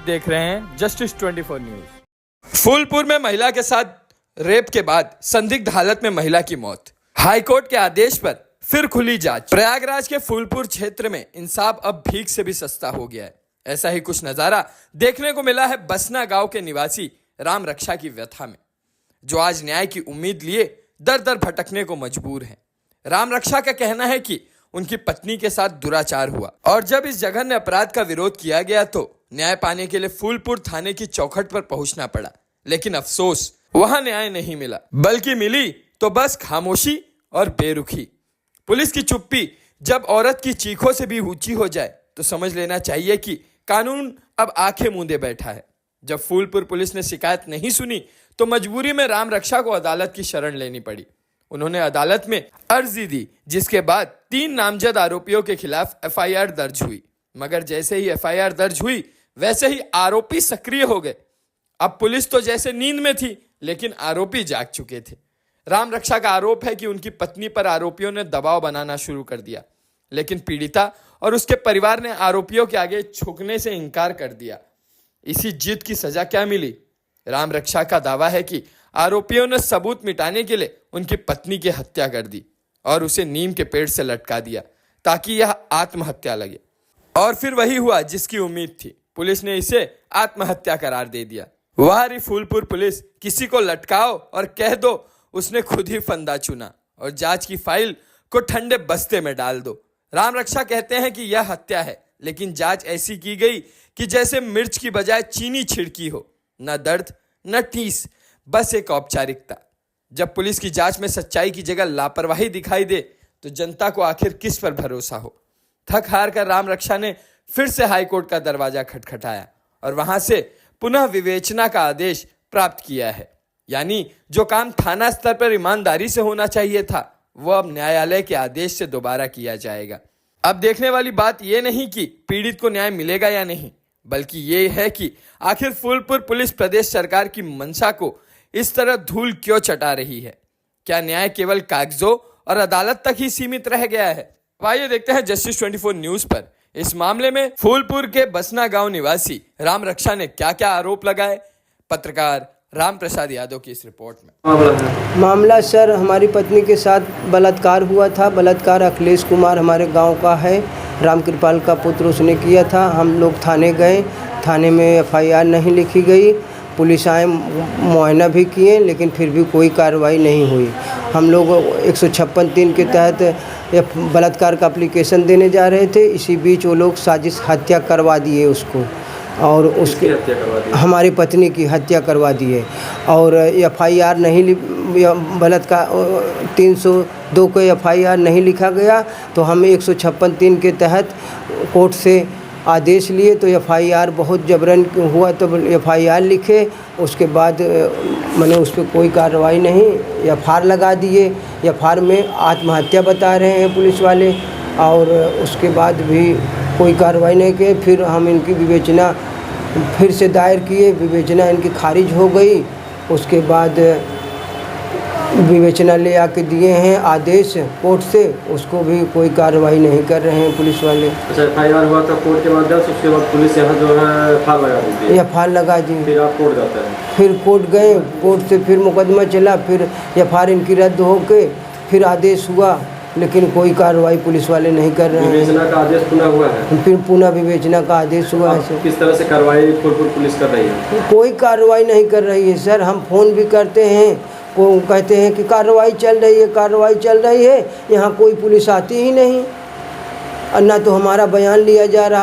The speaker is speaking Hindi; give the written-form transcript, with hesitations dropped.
देख रहे हैं जस्टिस 24 न्यूज। फूलपुर में महिला के साथ रेप के बाद संदिग्ध हालत में महिला की मौत। हाईकोर्ट के आदेश पर फिर खुली जांच। प्रयागराज के फूलपुर क्षेत्र में इंसाफ अब भीख से भी सस्ता हो गया है। ऐसा ही कुछ नजारा देखने को मिला है बसना गांव के निवासी राम रक्षा की व्यथा में, जो आज न्याय की उम्मीद लिए दर दर भटकने को मजबूर हैं। राम रक्षा का कहना है कि उनकी पत्नी के साथ दुराचार हुआ और जब इस जघन्य अपराध का विरोध किया गया तो न्याय पाने के लिए फूलपुर थाने की चौखट पर पहुंचना पड़ा। लेकिन अफसोस, वहां न्याय नहीं मिला, बल्कि मिली तो बस खामोशी और बेरुखी। पुलिस की चुप्पी जब औरत की चीखों से भी ऊंची हो जाए तो समझ लेना चाहिए कि कानून अब आंखें मूंदे बैठा है। जब फूलपुर पुलिस ने शिकायत नहीं सुनी तो मजबूरी में राम रक्षा को अदालत की शरण लेनी पड़ी। उन्होंने अदालत में अर्जी दी, जिसके बाद 3 नामजद आरोपियों के खिलाफ एफआईआर दर्ज हुई। मगर जैसे ही एफआईआर दर्ज हुई वैसे ही आरोपी सक्रिय हो गए। अब पुलिस तो जैसे नींद में थी, लेकिन आरोपी जाग चुके थे। राम रक्षा का आरोप है कि उनकी पत्नी पर आरोपियों ने दबाव बनाना शुरू कर दिया, लेकिन पीड़िता और उसके परिवार ने आरोपियों के आगे झुकने से इनकार कर दिया। इसी जिद की सजा क्या मिली? राम रक्षा का दावा है कि आरोपियों ने सबूत मिटाने के लिए उनकी पत्नी की हत्या कर दी और उसे नीम के पेड़ से लटका दिया ताकि यह आत्महत्या लगे। और फिर वही हुआ जिसकी उम्मीद थी, पुलिस ने इसे आत्महत्या करार दे दिया। वाह रे फूलपुर पुलिस, किसी को लटकाओ और कह दो उसने खुद ही फंदा चुना और जांच की फाइल को ठंडे बस्ते में डाल दो। राम रक्षा कहते हैं कि यह हत्या है, लेकिन जांच ऐसी की गई कि जैसे मिर्च की बजाय चीनी छिड़की हो। न दर्द न ठीस, बस एक औपचारिकता। जब पुलिस की जांच में सच्चाई की जगह लापरवाही दिखाई दे तो जनता को आखिर किस पर भरोसा हो? थक हार कर राम रक्षा ने फिर से हाईकोर्ट का दरवाजा खटखटाया और वहां से पुनः विवेचना का आदेश प्राप्त किया है। यानी जो काम थाना स्तर पर ईमानदारी से होना चाहिए था, वह अब न्यायालय के आदेश से दोबारा किया जाएगा। अब देखने वाली बात यह नहीं कि पीड़ित को न्याय मिलेगा या नहीं, बल्कि ये है कि आखिर फूलपुर पुलिस प्रदेश सरकार की मंशा को इस तरह धूल क्यों चटा रही है। क्या न्याय केवल कागजों और अदालत तक ही सीमित रह गया है? आइए देखते हैं जस्टिस 24 न्यूज पर इस मामले में फूलपुर के बसना गांव निवासी राम रक्षा ने क्या क्या आरोप लगाए। पत्रकार राम प्रसाद यादव की इस रिपोर्ट में। मामला सर, हमारी पत्नी के साथ बलात्कार हुआ था। बलात्कार अखिलेश कुमार हमारे गांव का है, राम कृपाल का पुत्र, उसने किया था। हम लोग थाने गए, थाने में एफआईआर नहीं लिखी गई। पुलिस आए, मुआयना भी किए, लेकिन फिर भी कोई कार्रवाई नहीं हुई। हम लोग 156(3) के तहत बलात्कार का एप्लीकेशन देने जा रहे थे। इसी बीच वो लोग साजिश हत्या करवा दिए उसको, और उसके हमारी पत्नी की हत्या करवा दिए। और एफआईआर नहीं, बलात्कार 302 को एफआईआर नहीं लिखा गया, तो हमें 156(3) के तहत कोर्ट से आदेश लिए। तो एफआईआर बहुत जबरन हुआ, तो एफआईआर लिखे। उसके बाद मैंने उस पर कोई कार्रवाई नहीं, एफआईआर लगा दिए। एफआईआर में आत्महत्या बता रहे हैं पुलिस वाले, और उसके बाद भी कोई कार्रवाई नहीं की। फिर हम इनकी विवेचना फिर से दायर किए, विवेचना इनकी खारिज हो गई। उसके बाद विवेचना ले आके दिए हैं आदेश कोर्ट से, उसको भी कोई कार्रवाई नहीं कर रहे हैं पुलिस वाले। अच्छा, एफआईआर हुआ था कोर्ट के माध्यम से, उसके बाद पुलिस यहाँ जो है एफआईआर लगा दी थी। एफआईआर लगा दी, फिर आप कोर्ट जाते हैं। फिर कोर्ट गए, कोर्ट से फिर मुकदमा चला, फिर एफआईआर इनकी रद्द होके फिर आदेश हुआ, लेकिन कोई कार्रवाई पुलिस वाले नहीं कर रहे हैं। विवेचना का आदेश पुनः हुआ है, फिर पुनः विवेचना का आदेश हुआ है। किस तरह से कार्रवाई फूलपुर पुलिस कर रही है? कोई कार्रवाई नहीं कर रही है सर। हम फ़ोन भी करते हैं, को कहते हैं कि कार्रवाई चल रही है, कार्रवाई चल रही है। यहाँ कोई पुलिस आती ही नहीं, और ना तो हमारा बयान लिया जा रहा।